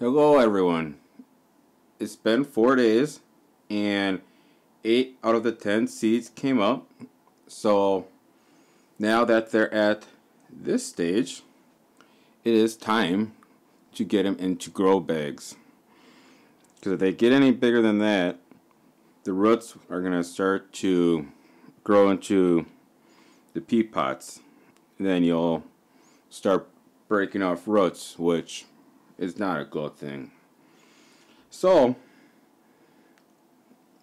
Hello everyone. It's been 4 days and 8 out of the 10 seeds came up. So now that they're at this stage, it is time to get them into grow bags. Because if they get any bigger than that, the roots are going to start to grow into the pea pots. And then you'll start breaking off roots, which is not a good thing. So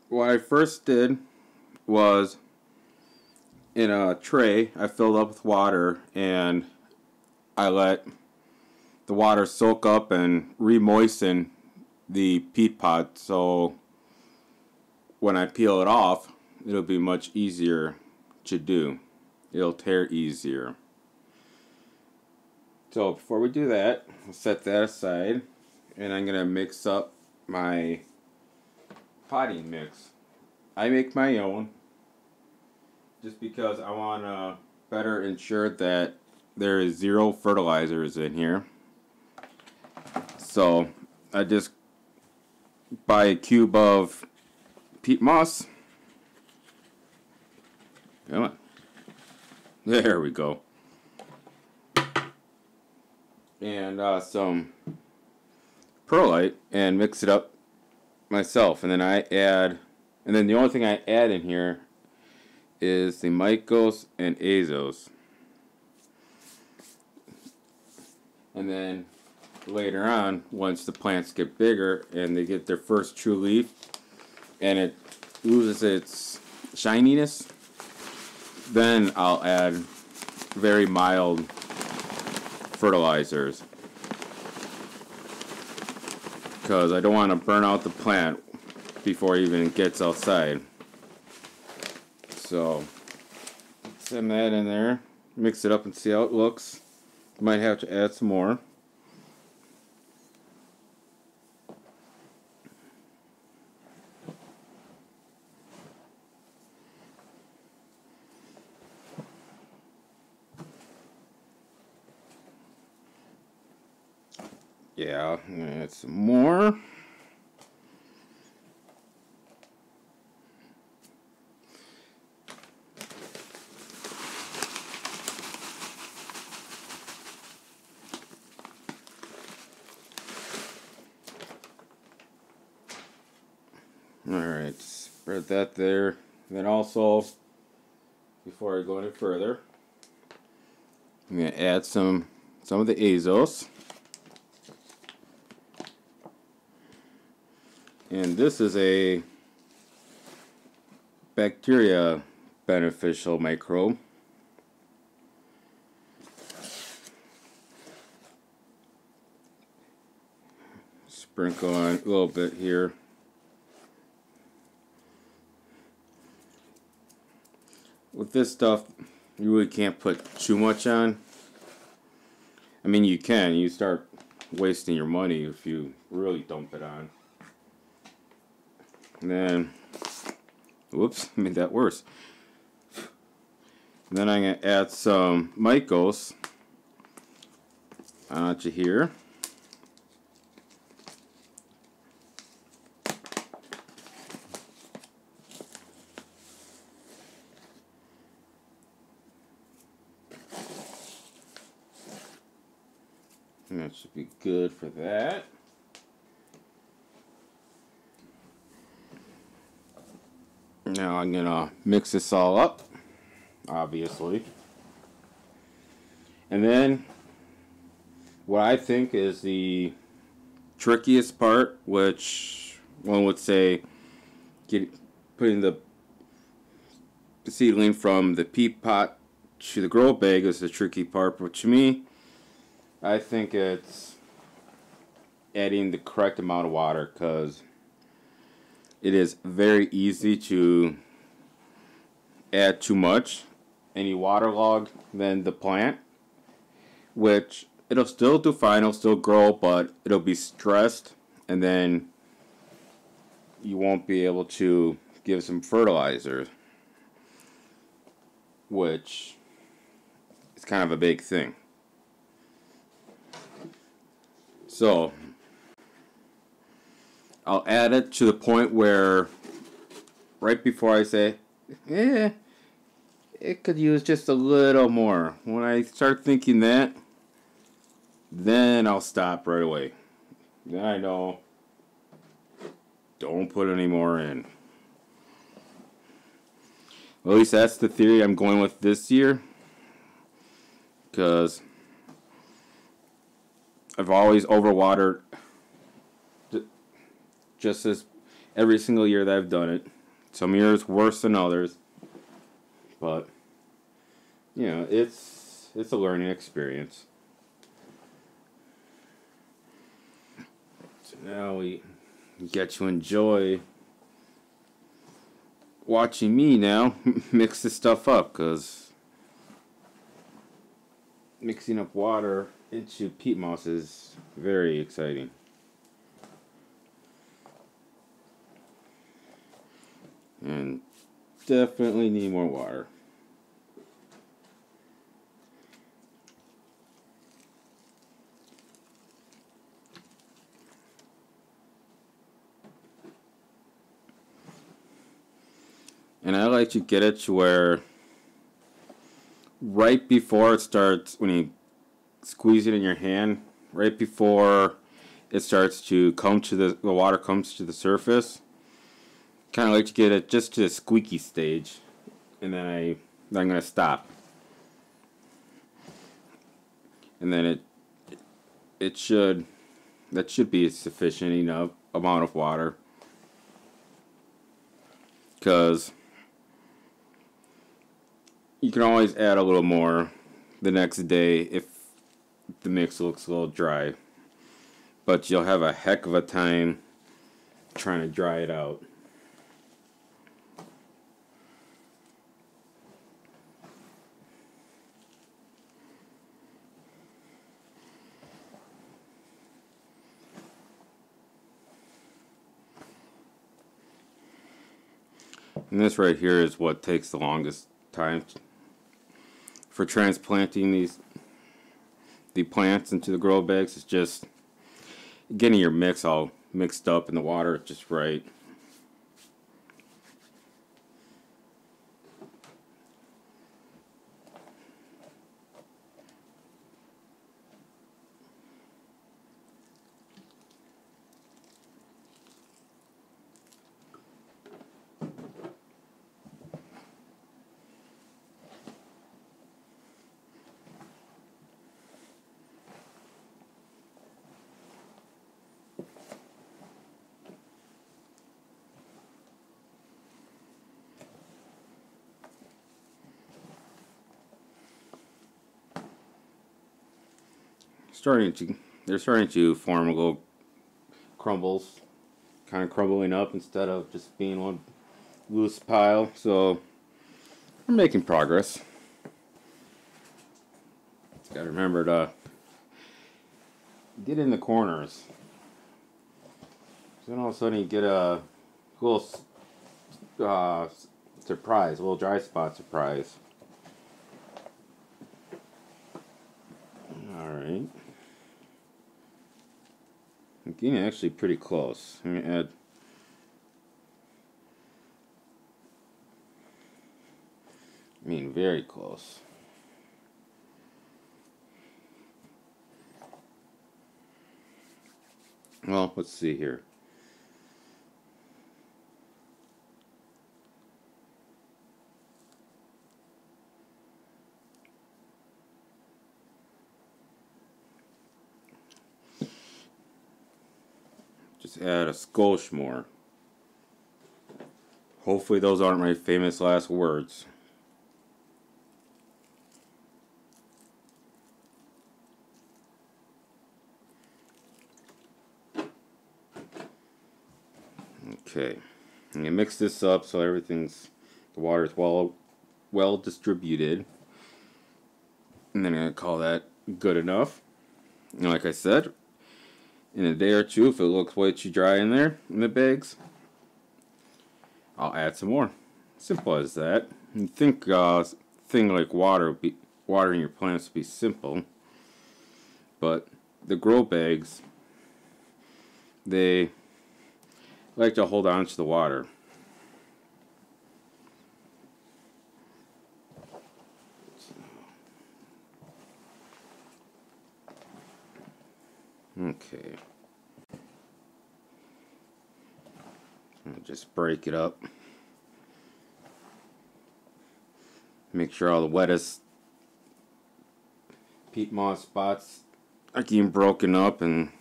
what I first did was, in a tray I filled up with water and I let the water soak up and re-moisten the peat pot, so when I peel it off it'll be much easier to do. It'll tear easier. So before we do that, we'll set that aside and I'm going to mix up my potting mix. I make my own just because I want to better ensure that there is zero fertilizers in here. So I just buy a cube of peat moss. Come on. There we go. And some perlite and mix it up myself. And then the only thing I add in here is the mycos and azos. And then later on, once the plants get bigger and they get their first true leaf and it loses its shininess, then I'll add very mild fertilizers, because I don't want to burn out the plant before it even gets outside. So send that in there, mix it up and see how it looks. Might have to add some more. Yeah, add some more. Alright, spread that there. Then also, before I go any further, I'm going to add some of the azos. And this is a bacteria beneficial microbe. Sprinkle on a little bit here. With this stuff, you really can't put too much on. I mean, you can. You start wasting your money if you really dump it on. And then, whoops, made that worse. And then I'm going to add some mycos onto here. And that should be good for that. Now I'm going to mix this all up, obviously. And then what I think is the trickiest part, which one would say putting the seedling from the peat pot to the grow bag is the tricky part, but to me, I think it's adding the correct amount of water, because it is very easy to add too much and you waterlog then the plant, which it'll still do fine, it'll still grow, but it'll be stressed and then you won't be able to give some fertilizer, which is kind of a big thing. So I'll add it to the point where right before I say, eh, it could use just a little more. When I start thinking that, then I'll stop right away. Then I know, don't put any more in. Well, at least that's the theory I'm going with this year. Because I've always overwatered just as every single year that I've done it. Some years worse than others. But, you know, it's a learning experience. So now we get to enjoy watching me now mix this stuff up, because mixing up water into peat moss is very exciting. And definitely need more water. And I like to get it to where right before it starts, when you squeeze it in your hand, right before it starts to come to the water comes to the surface, kind of like to get it just to the squeaky stage, and then I'm gonna stop, and then that should be a sufficient enough amount of water, because you can always add a little more the next day if the mix looks a little dry, but you'll have a heck of a time trying to dry it out. And this right here is what takes the longest time for transplanting the plants into the grow bags. It's just getting your mix all mixed up in the water just right. They're starting to form little crumbles, kind of crumbling up instead of just being one loose pile. So we're making progress. Gotta remember to get in the corners. So then all of a sudden you get a little surprise, a little dry spot surprise. Alright. I'm getting actually pretty close. I'm going to add very close. Well, let's see here. Just add a skosh more. Hopefully those aren't my famous last words. Okay, I'm gonna mix this up so the water is well distributed, and then I'm gonna call that good enough. And like I said, in a day or two, if it looks way too dry in there in the bags, I'll add some more. Simple as that. You think thing like watering your plants would be simple, but the grow bags, they I like to hold on to the water. Okay. I'll just break it up. Make sure all the wettest peat moss spots are getting broken up and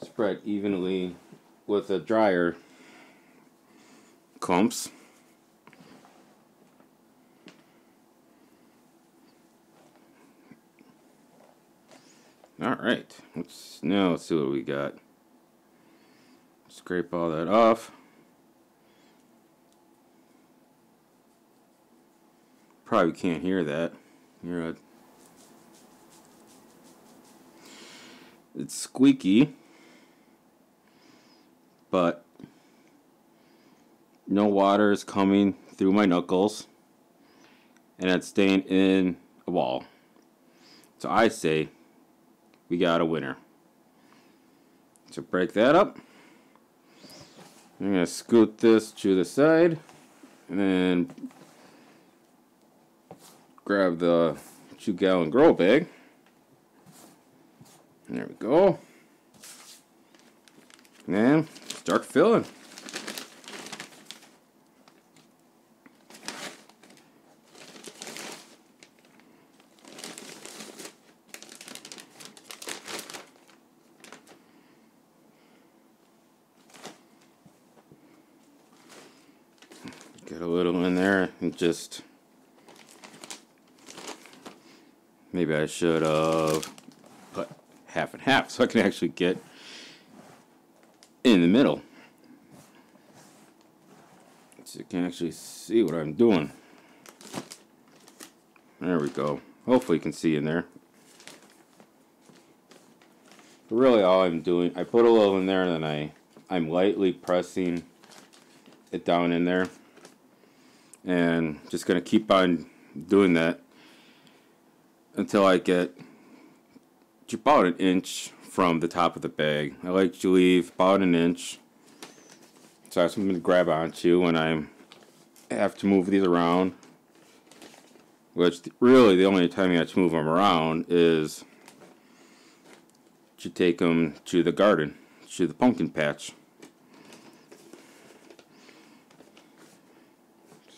spread evenly with the drier clumps. Alright, let's see what we got. Scrape all that off. Probably can't hear that. It's squeaky, but no water is coming through my knuckles, and it's staying in a wall. So I say we got a winner. So break that up. I'm going to scoot this to the side and then grab the 2-gallon grow bag. There we go. And start filling. Get a little in there and just, maybe I should have put half and half so I can actually get in the middle, so you can actually see what I'm doing. There we go. Hopefully you can see in there. But really all I'm doing, I put a little in there and then I'm lightly pressing it down in there. And just going to keep on doing that until I get about an inch from the top of the bag. I like to leave about an inch, so that's what I'm going to grab onto when I have to move these around. Which really the only time you have to move them around is to take them to the garden, to the pumpkin patch.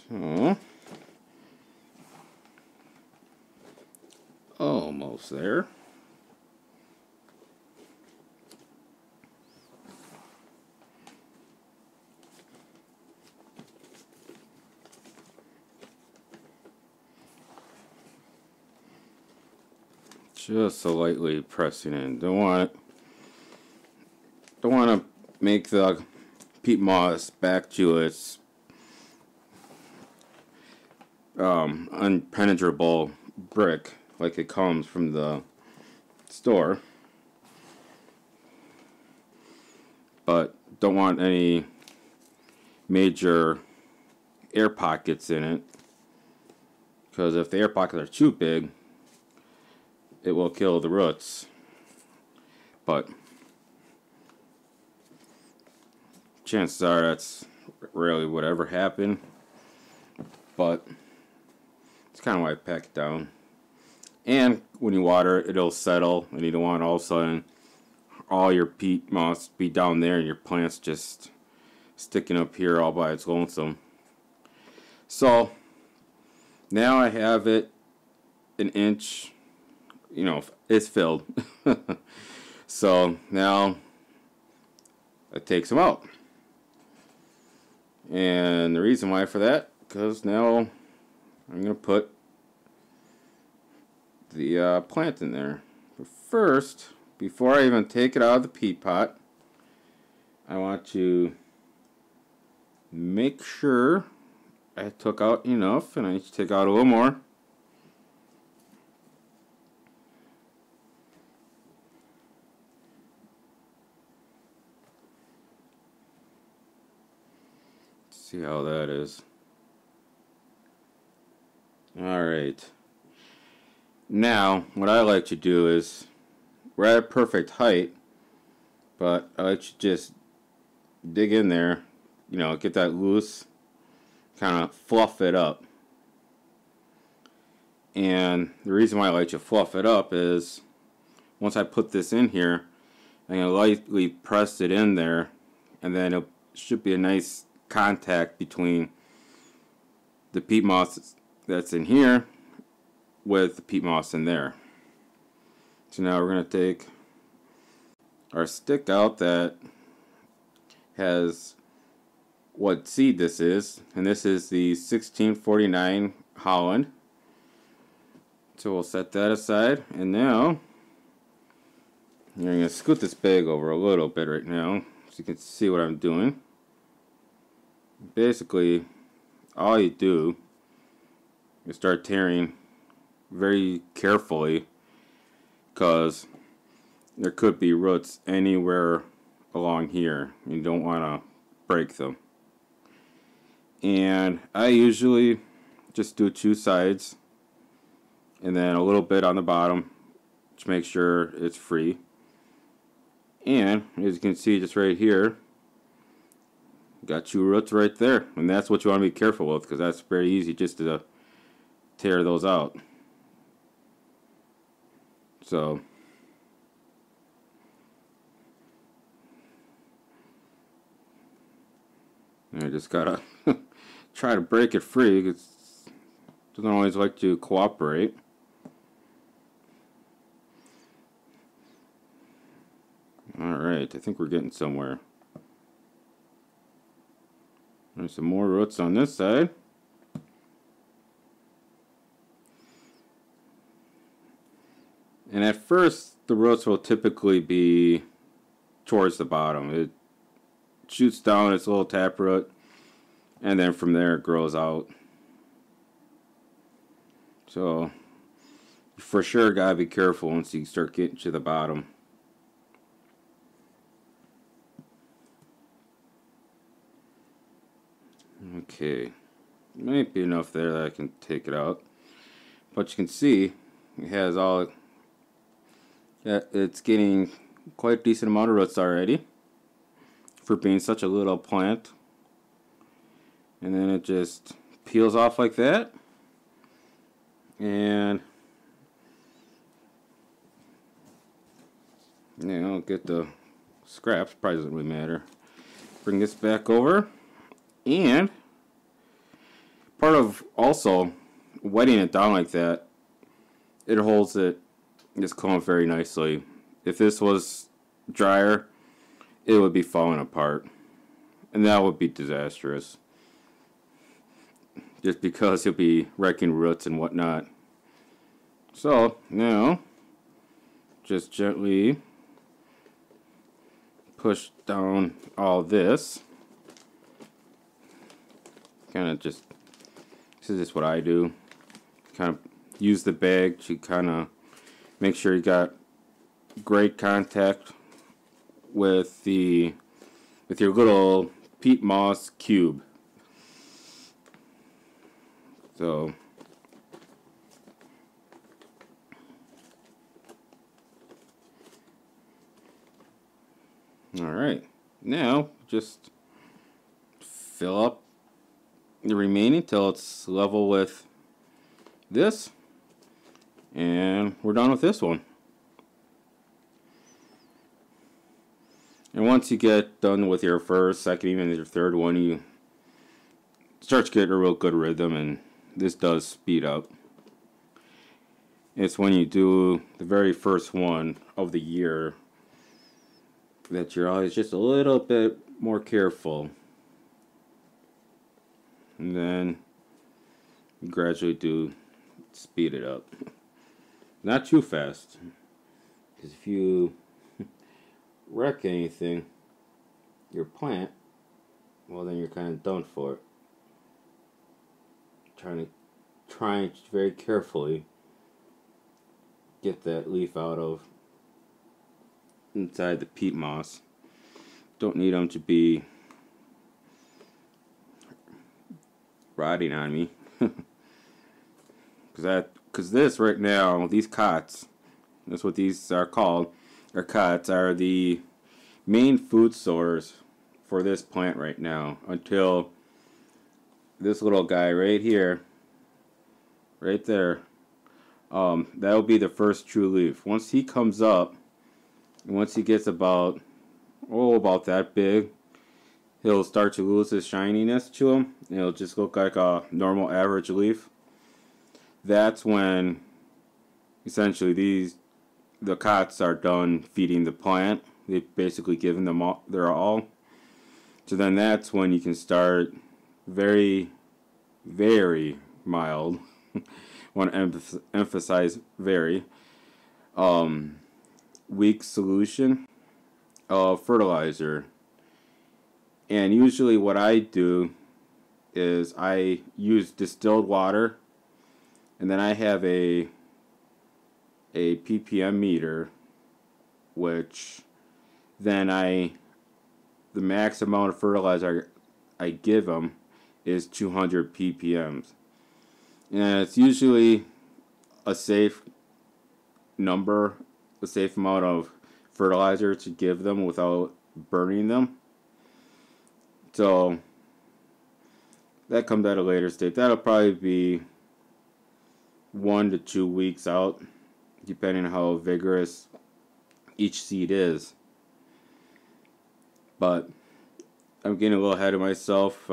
So, almost there. Just so lightly pressing in. Don't want to make the peat moss back to its unpenetrable brick like it comes from the store, but don't want any major air pockets in it, because if the air pockets are too big it will kill the roots. But chances are that's rarely would ever happen, but it's kind of why I pack it down. And when you water it, it'll settle, and you don't want all of a sudden all your peat moss be down there and your plant's just sticking up here all by its lonesome. So now I have it an inch, it's filled. So now it takes them out. And the reason why for that, because now I'm going to put the plant in there. But first, before I even take it out of the peat pot, I want to make sure I took out enough, and I need to take out a little more. See how that is. Alright. Now, what I like to do is, we're at a perfect height, but I like to just dig in there, get that loose, kind of fluff it up. And the reason why I like to fluff it up is once I put this in here, I'm going to lightly press it in there, and then it should be a nice contact between the peat moss that's in here with the peat moss in there. So now we're going to take our stick out that has what seed this is, and this is the 1649 Holland. So we'll set that aside, and now I'm going to scoot this bag over a little bit right now so you can see what I'm doing. Basically, all you do is start tearing very carefully, because there could be roots anywhere along here. You don't want to break them. And I usually just do 2 sides and then a little bit on the bottom to make sure it's free. And as you can see just right here, got 2 roots right there, and that's what you want to be careful with, because that's very easy just to tear those out. So I just gotta try to break it free, because it doesn't always like to cooperate. Alright, I think we're getting somewhere. There's some more roots on this side. And at first, the roots will typically be towards the bottom. It shoots down its little taproot, and then from there it grows out. So, you for sure gotta be careful once you start getting to the bottom. Okay, might be enough there that I can take it out. But you can see it has all. It's getting quite a decent amount of roots already for being such a little plant. And then it just peels off like that. And get the scraps. Probably doesn't really matter. Bring this back over. And part of also wetting it down like that, it holds this cone very nicely. If this was drier, it would be falling apart, and that would be disastrous, just because you'll be wrecking roots and whatnot. So now just gently push down all this. Kind of just, this is just what I do. Kind of use the bag to kind of make sure you got great contact with your little peat moss cube. So alright, now just fill up the remaining till it's level with this, and we're done with this one. And once you get done with your first, second, even your third one, you start to get a real good rhythm, and this does speed up. It's when you do the very first one of the year that you're always just a little bit more careful. And then you gradually do speed it up. Not too fast, because if you wreck anything, your plant, well, then you're kind of done for it. Trying very carefully get that leaf out of inside the peat moss. Don't need them to be rotting on me. Because this right now, these cots, that's what these are called, our cots are the main food source for this plant right now until this little guy right here, right there, that'll be the first true leaf. Once he comes up, and once he gets about that big, he'll start to lose his shininess to him, and it'll just look like a normal average leaf. That's when essentially the cots are done feeding the plant. They've basically given them all their all. So then that's when you can start very, very mild. Want to emphasize very weak solution of fertilizer. And usually what I do is I use distilled water, and then I have a ppm meter, which then the max amount of fertilizer I give them is 200 ppms. And it's usually a safe number, a safe amount of fertilizer to give them without burning them. So that comes at a later stage. That'll probably be 1 to 2 weeks out, depending on how vigorous each seed is. But I'm getting a little ahead of myself.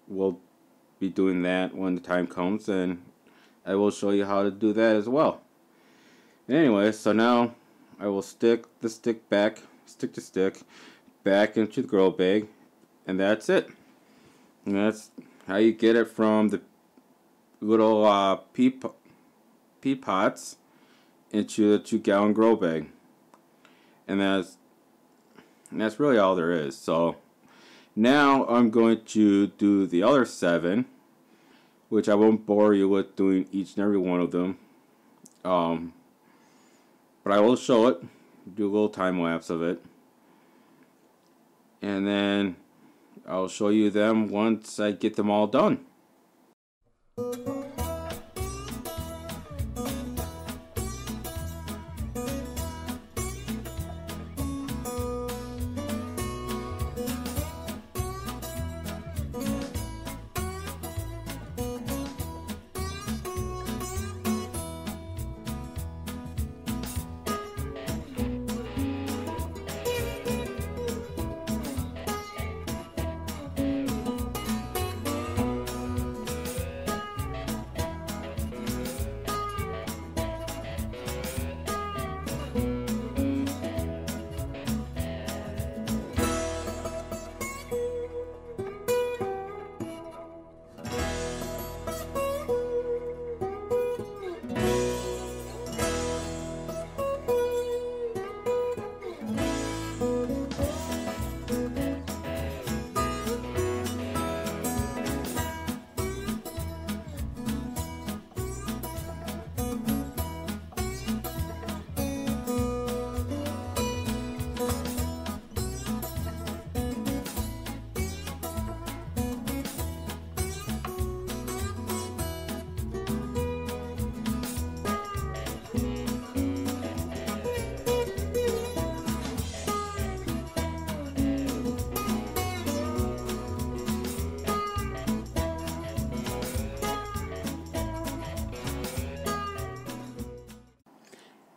We'll be doing that when the time comes, and I will show you how to do that as well. Anyway, so now I will stick the stick back into the grow bag, and that's it. And that's how you get it from the little pea pots into the 2-gallon grow bag. And that's really all there is. So now I'm going to do the other 7, which I won't bore you with doing each and every one of them. But I will show it, do a little time lapse of it, and then I'll show you them once I get them all done.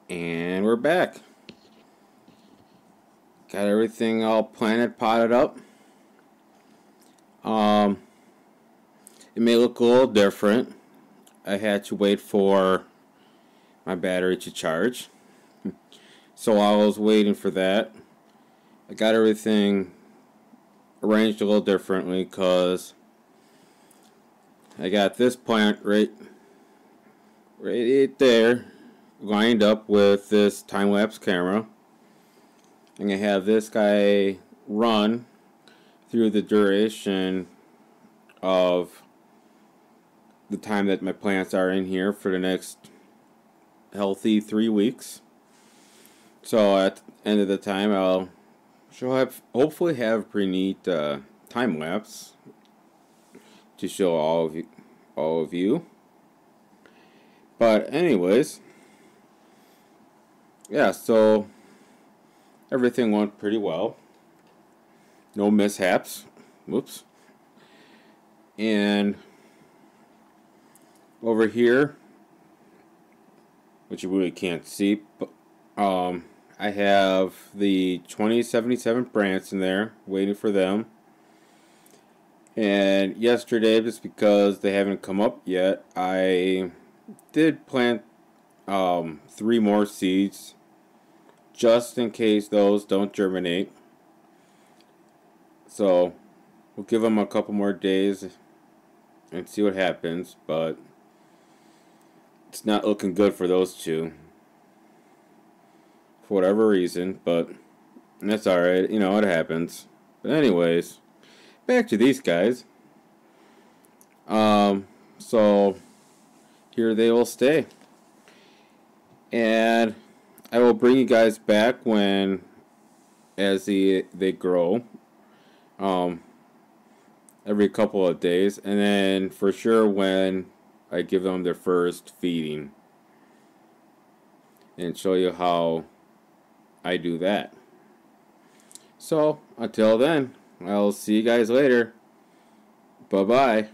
And we're back. Got everything all planted, potted up. It may look a little different. I had to wait for my battery to charge. So while I was waiting for that, I got everything arranged a little differently, because I got this plant right there, lined up with this time-lapse camera. I'm going to have this guy run through the duration of the time that my plants are in here for the next healthy 3 weeks. So at the end of the time, hopefully have a pretty neat time lapse to show all of you. But anyways, yeah, so everything went pretty well. no mishaps. Whoops. And over here, which you really can't see, but I have the 2077 plants in there waiting for them. And yesterday, just because they haven't come up yet, I did plant 3 more seeds just in case those don't germinate. So we'll give them a couple more days and see what happens, but it's not looking good for those two for whatever reason, but that's alright, you know, it happens. But anyways, back to these guys. So here they will stay. And I will bring you guys back when as they grow. Every couple of days, and then for sure when I give them their first feeding and show you how I do that. So until then, I'll see you guys later. Bye bye.